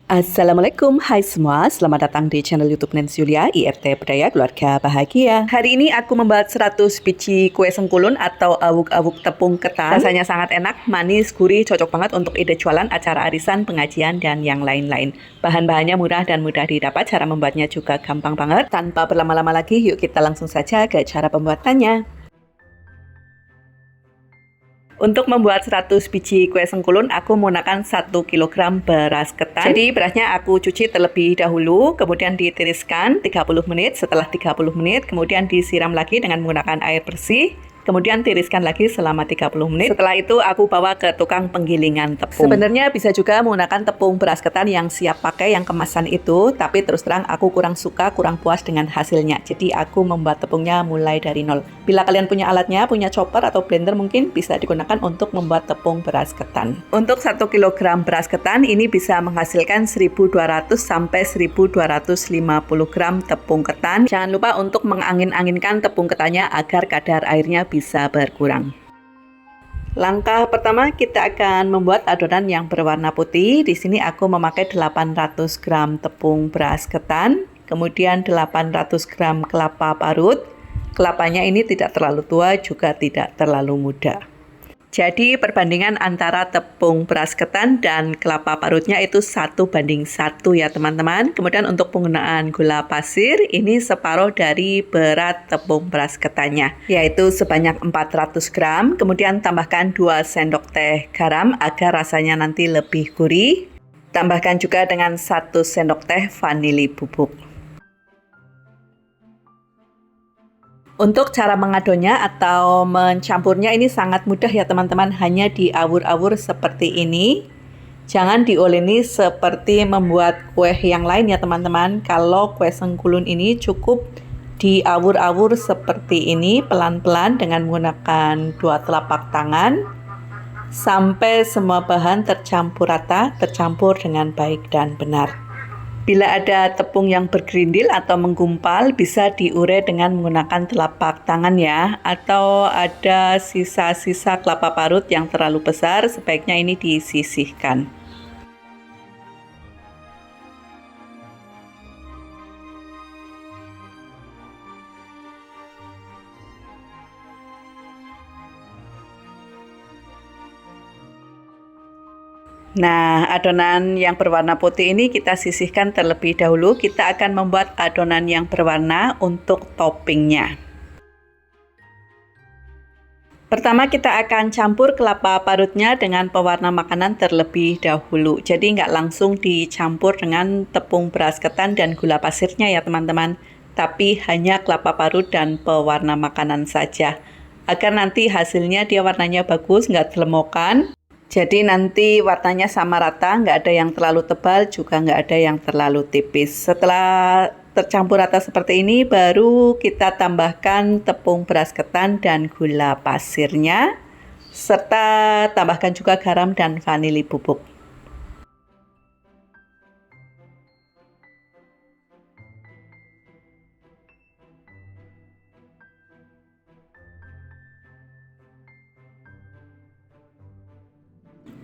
Assalamualaikum, hai semua, selamat datang di channel YouTube Nancy Yulia, IRT Budaya Keluarga Bahagia. Hari ini aku membuat 100 biji kue sengkulun atau awuk-awuk tepung ketan. Rasanya sangat enak, manis, gurih, cocok banget untuk ide jualan, acara arisan, pengajian, dan yang lain-lain. Bahan-bahannya murah dan mudah didapat, cara membuatnya juga gampang banget. Tanpa berlama-lama lagi, yuk kita langsung saja ke cara pembuatannya. Untuk membuat 100 biji kue sengkulun, aku menggunakan 1 kg beras ketan. Jadi berasnya aku cuci terlebih dahulu, kemudian ditiriskan 30 menit. Setelah 30 menit, kemudian disiram lagi dengan menggunakan air bersih. Kemudian tiriskan lagi selama 30 menit. Setelah itu aku bawa ke tukang penggilingan tepung. Sebenarnya bisa juga menggunakan tepung beras ketan yang siap pakai, yang kemasan itu. Tapi terus terang aku kurang suka, kurang puas dengan hasilnya. Jadi aku membuat tepungnya mulai dari nol. Bila kalian punya alatnya, punya chopper atau blender mungkin bisa digunakan untuk membuat tepung beras ketan. Untuk 1 kg beras ketan ini bisa menghasilkan 1.200 sampai 1.250 gram tepung ketan. Jangan lupa untuk mengangin-anginkan tepung ketannya agar kadar airnya bisa berkurang. Langkah pertama kita akan membuat adonan yang berwarna putih. Di sini aku memakai 800 gram tepung beras ketan, kemudian 800 gram kelapa parut. Kelapanya ini tidak terlalu tua juga tidak terlalu muda. Jadi perbandingan antara tepung beras ketan dan kelapa parutnya itu 1:1 ya teman-teman. Kemudian untuk penggunaan gula pasir ini separuh dari berat tepung beras ketannya, yaitu sebanyak 400 gram. Kemudian tambahkan 2 sendok teh garam agar rasanya nanti lebih gurih. Tambahkan juga dengan 1 sendok teh vanili bubuk. Untuk cara mengadonnya atau mencampurnya ini sangat mudah ya teman-teman, hanya diawur-awur seperti ini. Jangan diuleni seperti membuat kue yang lain ya teman-teman. Kalau kue sengkulun ini cukup diawur-awur seperti ini pelan-pelan dengan menggunakan 2 telapak tangan sampai semua bahan tercampur rata, tercampur dengan baik dan benar. Bila ada tepung yang bergerindil atau menggumpal, bisa diurai dengan menggunakan telapak tangan ya. Atau ada sisa-sisa kelapa parut yang terlalu besar, sebaiknya ini disisihkan. Nah, adonan yang berwarna putih ini kita sisihkan terlebih dahulu. Kita akan membuat adonan yang berwarna untuk toppingnya. Pertama kita akan campur kelapa parutnya dengan pewarna makanan terlebih dahulu. Jadi nggak langsung dicampur dengan tepung beras ketan dan gula pasirnya ya teman-teman. Tapi hanya kelapa parut dan pewarna makanan saja. Agar nanti hasilnya dia warnanya bagus, nggak celemokan. Jadi nanti warnanya sama rata, nggak ada yang terlalu tebal, juga nggak ada yang terlalu tipis. Setelah tercampur rata seperti ini, baru kita tambahkan tepung beras ketan dan gula pasirnya, serta tambahkan juga garam dan vanili bubuk.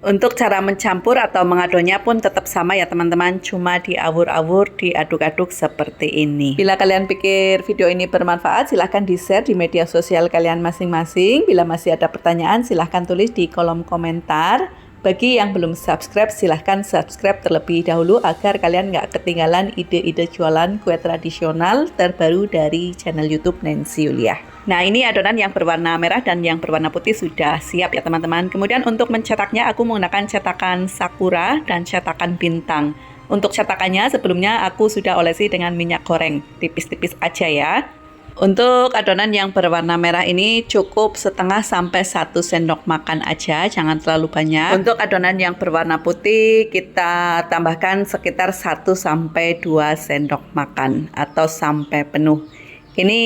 Untuk cara mencampur atau mengadonnya pun tetap sama ya teman-teman, cuma diawur-awur, diaduk-aduk seperti ini. Bila kalian pikir video ini bermanfaat, silahkan di-share di media sosial kalian masing-masing. Bila masih ada pertanyaan, silahkan tulis di kolom komentar. Bagi yang belum subscribe, silahkan subscribe terlebih dahulu agar kalian nggak ketinggalan ide-ide jualan kue tradisional terbaru dari channel YouTube Nancy Yulia. Nah, ini adonan yang berwarna merah dan yang berwarna putih sudah siap ya teman-teman. Kemudian untuk mencetaknya aku menggunakan cetakan sakura dan cetakan bintang. Untuk cetakannya sebelumnya aku sudah olesi dengan minyak goreng, tipis-tipis aja ya. Untuk adonan yang berwarna merah ini cukup setengah sampai 1 sendok makan aja, jangan terlalu banyak. Untuk adonan yang berwarna putih kita tambahkan sekitar 1 sampai 2 sendok makan atau sampai penuh. Ini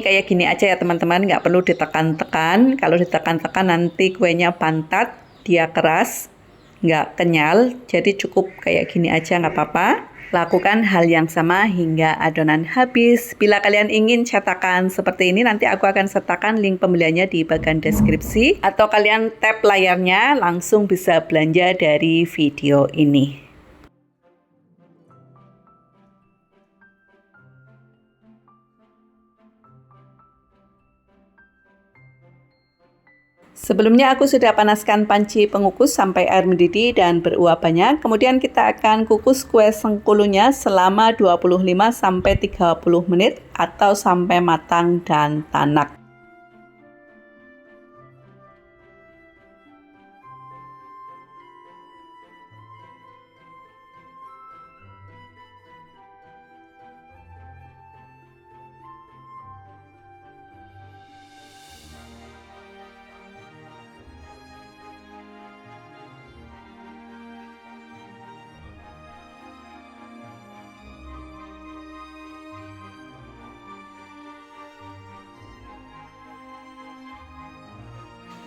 kayak gini aja ya teman-teman, nggak perlu ditekan-tekan. Kalau ditekan-tekan nanti kuenya pantat, dia keras, nggak kenyal. Jadi cukup kayak gini aja nggak apa-apa. Lakukan hal yang sama hingga adonan habis. Bila kalian ingin cetakan seperti ini, nanti aku akan sertakan link pembeliannya di bagian deskripsi. Atau kalian tap layarnya, langsung bisa belanja dari video ini. Sebelumnya aku sudah panaskan panci pengukus sampai air mendidih dan beruap banyak. Kemudian kita akan kukus kue sengkulunya selama 25-30 menit atau sampai matang dan tanak.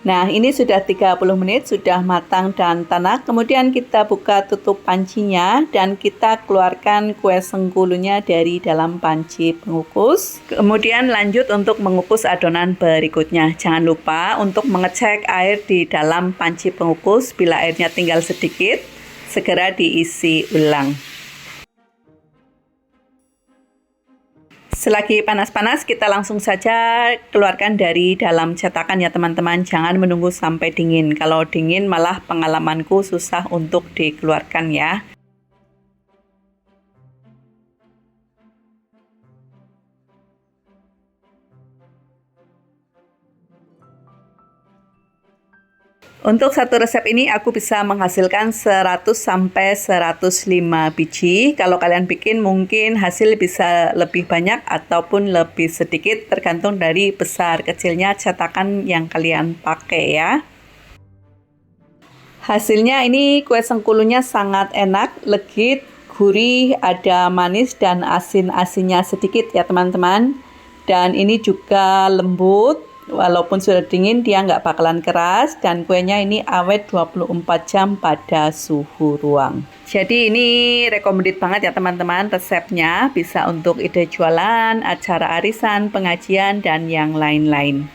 Nah, ini sudah 30 menit, sudah matang dan tanak. Kemudian kita buka tutup pancinya dan kita keluarkan kue sengkulunya dari dalam panci pengukus. Kemudian lanjut untuk mengukus adonan berikutnya. Jangan lupa untuk mengecek air di dalam panci pengukus. Bila airnya tinggal sedikit, segera diisi ulang. Selagi panas-panas, kita langsung saja keluarkan dari dalam cetakan ya teman-teman. Jangan menunggu sampai dingin. Kalau dingin malah pengalamanku susah untuk dikeluarkan ya. Untuk satu resep ini aku bisa menghasilkan 100-105 biji. Kalau kalian bikin mungkin hasil bisa lebih banyak ataupun lebih sedikit tergantung dari besar kecilnya cetakan yang kalian pakai ya. Hasilnya ini kue sengkulunya sangat enak, legit, gurih, ada manis dan asin-asinnya sedikit ya teman-teman. Dan ini juga lembut. Walaupun sudah dingin dia nggak bakalan keras dan kuenya ini awet 24 jam pada suhu ruang. Jadi ini recommended banget ya teman-teman resepnya, bisa untuk ide jualan, acara arisan, pengajian dan yang lain-lain.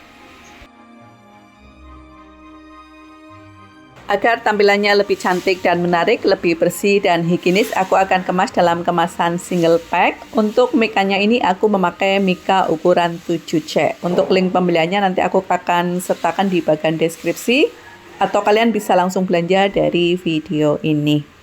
Agar tampilannya lebih cantik dan menarik, lebih bersih dan higienis, aku akan kemas dalam kemasan single pack. Untuk mikanya ini aku memakai mika ukuran 7C. Untuk link pembeliannya nanti aku akan sertakan di bagian deskripsi, atau kalian bisa langsung belanja dari video ini.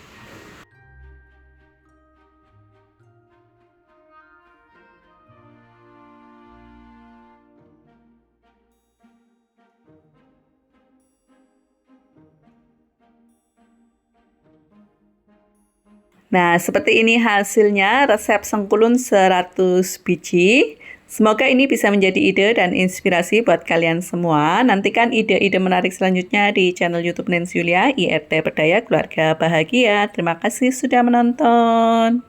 Nah, seperti ini hasilnya resep sengkulun 100 biji. Semoga ini bisa menjadi ide dan inspirasi buat kalian semua. Nantikan ide-ide menarik selanjutnya di channel YouTube Nancy Yulia, IRT Berdaya Keluarga Bahagia. Terima kasih sudah menonton.